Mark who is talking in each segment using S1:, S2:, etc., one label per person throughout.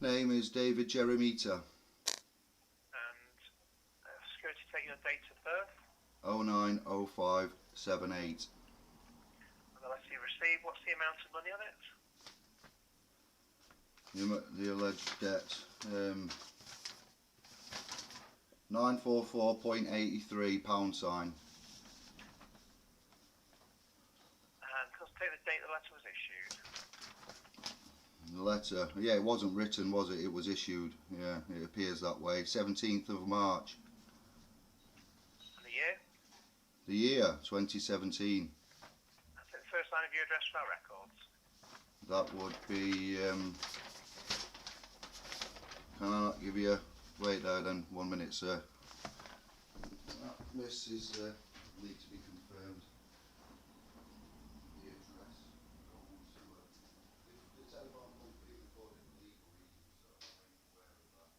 S1: Name is David Jeremita.
S2: And security, take your date of birth.
S1: 090578.
S2: And then I see receive. What's the amount of money on it?
S1: The alleged debt, 944.83 £.
S2: And can I take the date the letter was issued?
S1: The letter, yeah, it wasn't written, was it? It was issued. Yeah, it appears that way. 17th of March.
S2: And the year?
S1: The year 2017.
S2: That's it. The first line of your address for our records.
S1: That would be. Can I not give you a wait there then? 1 minute, sir. This is need to be confirmed. The address. The telephone company recorded legal reasons, so I made you aware of that.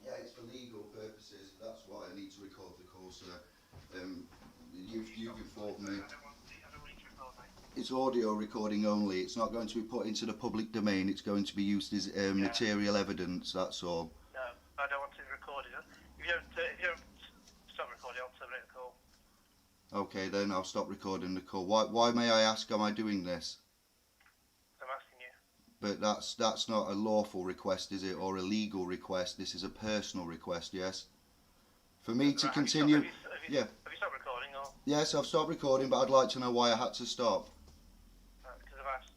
S1: Yeah, it's for legal purposes. That's why I need to record the call, sir. You've informed me.
S2: I don't want you to record, mate.
S1: It's audio recording only. It's not going to be put into the public domain. It's going to be used as material evidence. That's all.
S2: No, I don't want to record it. If you don't stop recording, I'll terminate the call.
S1: Okay, then I'll stop recording the call. Why may I ask? Am I doing this?
S2: I'm asking you.
S1: But that's not a lawful request, is it, or a legal request? This is a personal request. Yes. For me to continue.
S2: Have you
S1: Yeah.
S2: Have you stopped recording or?
S1: Yes, I've stopped recording, but I'd like to know why I had to stop.
S2: Because I've asked.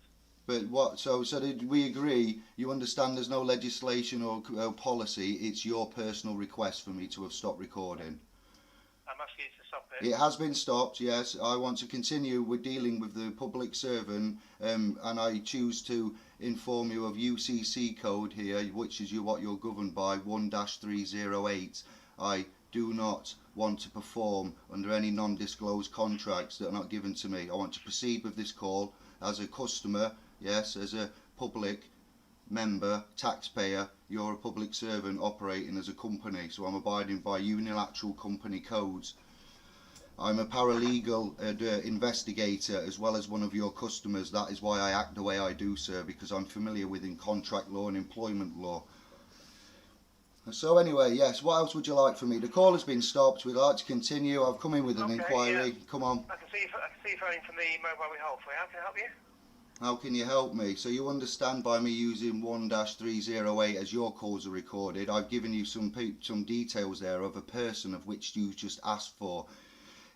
S1: But what? So did we agree? You understand? There's no legislation or policy. It's your personal request for me to have stopped recording.
S2: I'm asking you to stop it.
S1: It has been stopped. Yes, I want to continue with dealing with the public servant, and I choose to inform you of UCC code here, which is what you're governed by, 1-308. I do not want to perform under any non-disclosed contracts that are not given to me. I want to proceed with this call as a customer, yes, as a public member, taxpayer. You're a public servant operating as a company, so I'm abiding by unilateral company codes. I'm a paralegal investigator as well as one of your customers. That is why I act the way I do, sir, because I'm familiar with contract law and employment law. So anyway, yes, what else would you like from me? The call has been stopped. We'd like to continue. I've come in with an inquiry.
S2: Yeah.
S1: Come on.
S2: I can see you phoning from the mobile we hold for you. How can I help you?
S1: How can you help me? So you understand by me using 1-308 as your calls are recorded, I've given you some details there of a person of which you just asked for.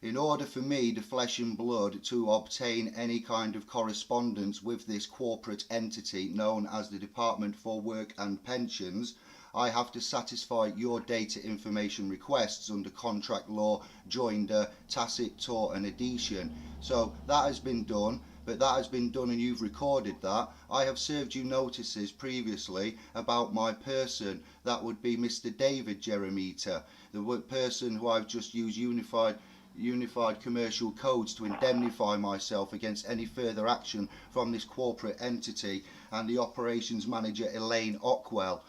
S1: In order for me, the flesh and blood, to obtain any kind of correspondence with this corporate entity known as the Department for Work and Pensions, I have to satisfy your data information requests under contract law, joinder, tacit tort and adhesion. So that has been done, but that has been done and you've recorded that. I have served you notices previously about my person. That would be Mr. David Jeremita, the person who I've just used unified commercial codes to indemnify myself against any further action from this corporate entity, and the operations manager Elaine Ockwell.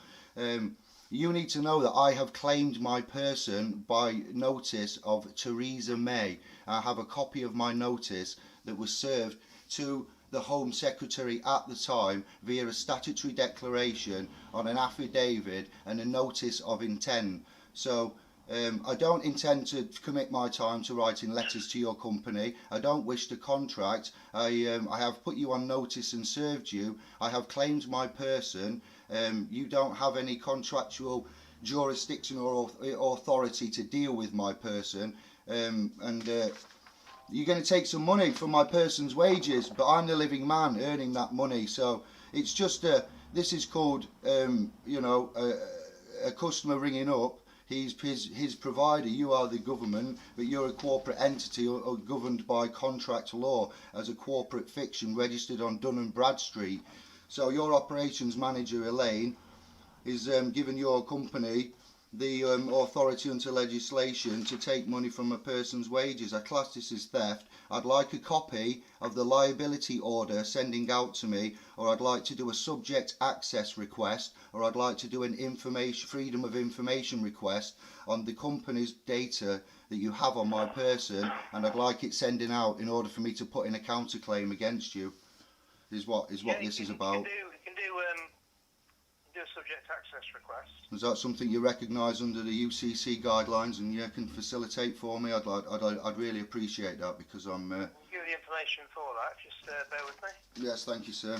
S1: You need to know that I have claimed my person by notice of Theresa May. I have a copy of my notice that was served to the Home Secretary at the time via a statutory declaration on an affidavit and a notice of intent. So I don't intend to commit my time to writing letters to your company. I don't wish to contract. I have put you on notice and served you. I have claimed my person. You don't have any contractual jurisdiction or authority to deal with my person. You're going to take some money from my person's wages, but I'm the living man earning that money. So it's just this is called a customer ringing up. He's his provider. You are the government, but you're a corporate entity governed by contract law as a corporate fiction registered on Dun & Bradstreet. So your operations manager Elaine is giving your company the authority under legislation to take money from a person's wages. I class this as theft. I'd like a copy of the liability order sending out to me, or I'd like to do a subject access request, or I'd like to do an freedom of information request on the company's data that you have on my person, and I'd like it sending out in order for me to put in a counterclaim against you. Is what this is about.
S2: You can do a subject access request.
S1: Is that something you recognise under the UCC guidelines and you can facilitate for me? I'd really appreciate that, because I'm.
S2: I'll give you the information for that. Just bear with me.
S1: Yes, thank you, sir.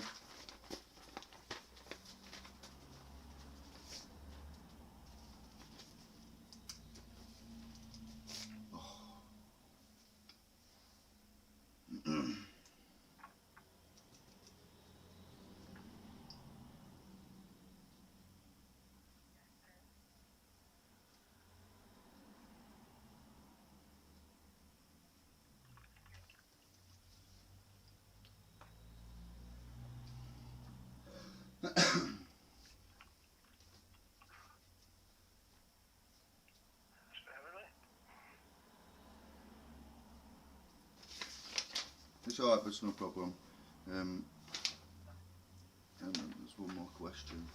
S1: It's alright, but it's no problem. And there's one more question.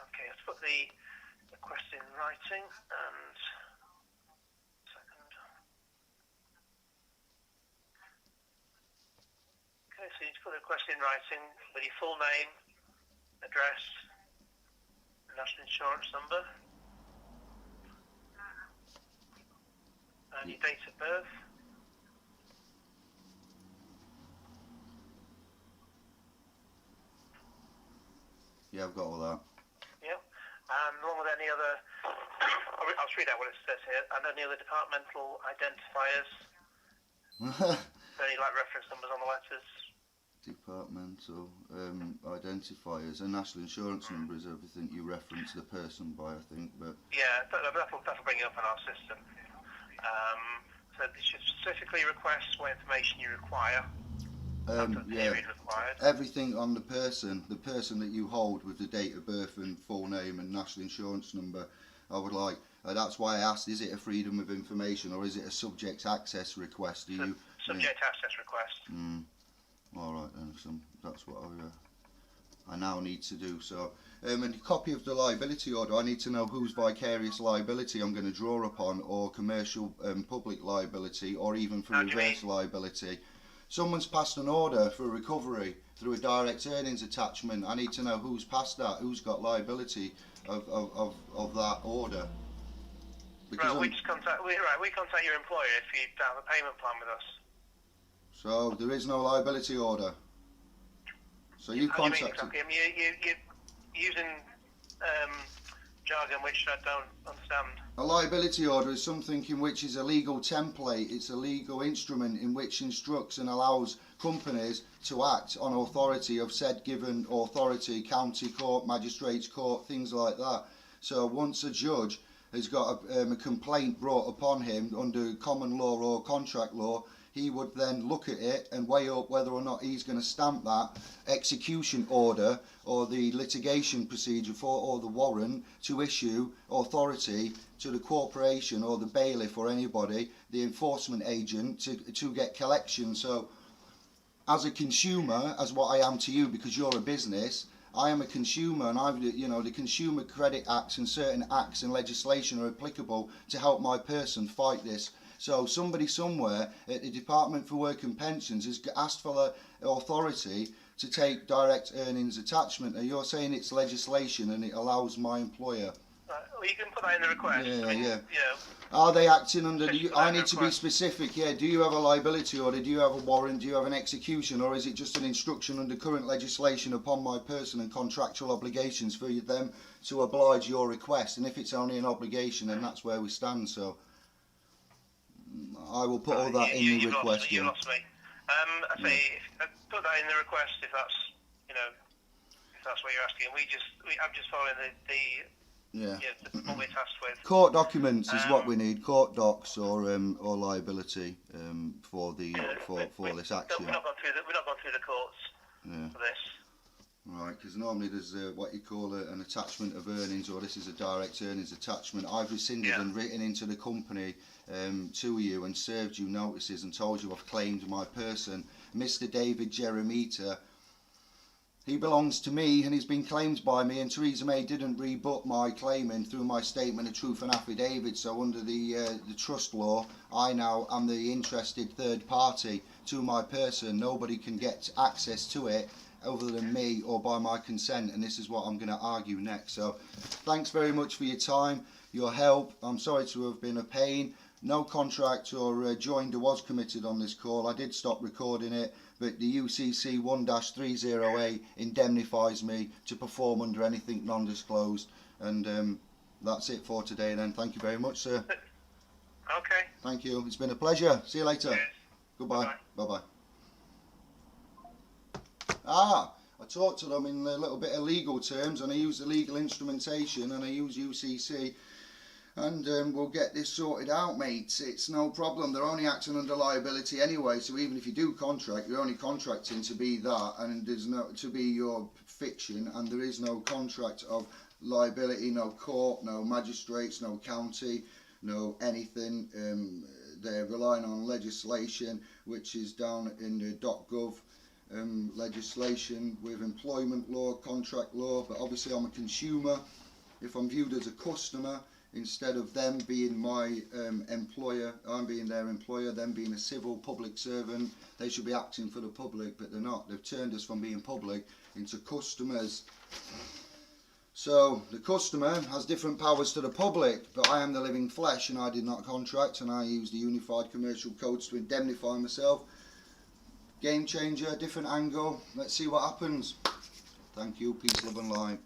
S2: Okay, let's put the request in writing and second. Okay, so you need to put the request in writing with your full name, address, national insurance number, and your date of birth.
S1: Yeah, I've got all that.
S2: Yeah, and along with any other, I'll just read out what it says here, and any other departmental identifiers. Any like reference numbers on the letters?
S1: Departmental identifiers. A national insurance number is everything you reference the person by, I think. But
S2: yeah, that'll bring it up in our system. So this should specifically request what information you require.
S1: Yeah, everything on the person that you hold, with the date of birth and full name and national insurance number, I would like. That's why I asked, is it a freedom of information or is it a subject access request?
S2: Subject access request.
S1: All right then, so that's what I now need to do. So, and a copy of the liability order. I need to know whose vicarious liability I'm going to draw upon, or commercial public liability, or even for reverse liability. Someone's passed an order for recovery through a direct earnings attachment. I need to know who's passed that, who's got liability of that order. Because
S2: right, we contact your employer if you don't have a payment plan with us.
S1: So there is no liability order. So you contacted.
S2: Exactly? You're using jargon which I don't understand.
S1: A liability order is something in which is a legal template. It's a legal instrument in which instructs and allows companies to act on authority of said given authority, county court, magistrates court, things like that. So once a judge has got a complaint brought upon him under common law or contract law, he would then look at it and weigh up whether or not he's going to stamp that execution order or the litigation procedure for, or the warrant to issue authority to the corporation or the bailiff or anybody, the enforcement agent, to get collection. So as a consumer, as what I am to you, because you're a business, I am a consumer, and the Consumer Credit Acts and certain acts and legislation are applicable to help my person fight this. So somebody somewhere at the Department for Work and Pensions has asked for the authority to take direct earnings attachment. And you're saying it's legislation and it allows my employer.
S2: Right. Well, you can put that in the request.
S1: Yeah. Are they acting under the... I need to be specific, yeah. Do you have a liability order? Do you have a warrant? Do you have an execution? Or is it just an instruction under current legislation upon my person and contractual obligations for them to oblige your request? And if it's only an obligation, then that's where we stand, so... I will put all that in the request.
S2: You lost me. I say, put that in the request if that's, you know, if that's what you're asking. I'm just following what we're tasked with.
S1: Court documents is what we need. Court docs or liability for the for this action.
S2: We're not gone through the courts for this.
S1: Right, because normally there's what you call an attachment of earnings, or this is a direct earnings attachment. I've rescinded and written into the company to you and served you notices and told you I've claimed my person, Mr. David Jeremita. He belongs to me and he's been claimed by me, and Theresa May didn't rebut my claiming through my statement of truth and affidavit. So under the trust law, I now am the interested third party to my person. Nobody can get access to it other than me or by my consent, and this is what I'm going to argue next. So thanks very much for your time, your help. I'm sorry to have been a pain. No contract or joinder was committed on this call. I did stop recording it, but the UCC 1-308 indemnifies me to perform under anything non-disclosed. And that's it for today then. Thank you very much, sir.
S2: Okay.
S1: Thank you. It's been a pleasure. See you later.
S2: Yes.
S1: Goodbye. Bye-bye. I talked to them in a little bit of legal terms, and I use the legal instrumentation, and I use UCC, and we'll get this sorted out, mates. It's no problem. They're only acting under liability anyway, so even if you do contract, you're only contracting to be that, and there's no to be your fiction, and there is no contract of liability, no court, no magistrates, no county, no anything. They're relying on legislation, which is down in the .gov. Legislation with employment law, contract law, but obviously I'm a consumer. If I'm viewed as a customer, instead of them being my employer, I'm being their employer, them being a civil public servant, they should be acting for the public, but they're not. They've turned us from being public into customers. So the customer has different powers to the public, but I am the living flesh, and I did not contract, and I used the Unified Commercial Codes to indemnify myself. Game changer, different angle. Let's see what happens. Thank you. Peace, love and light.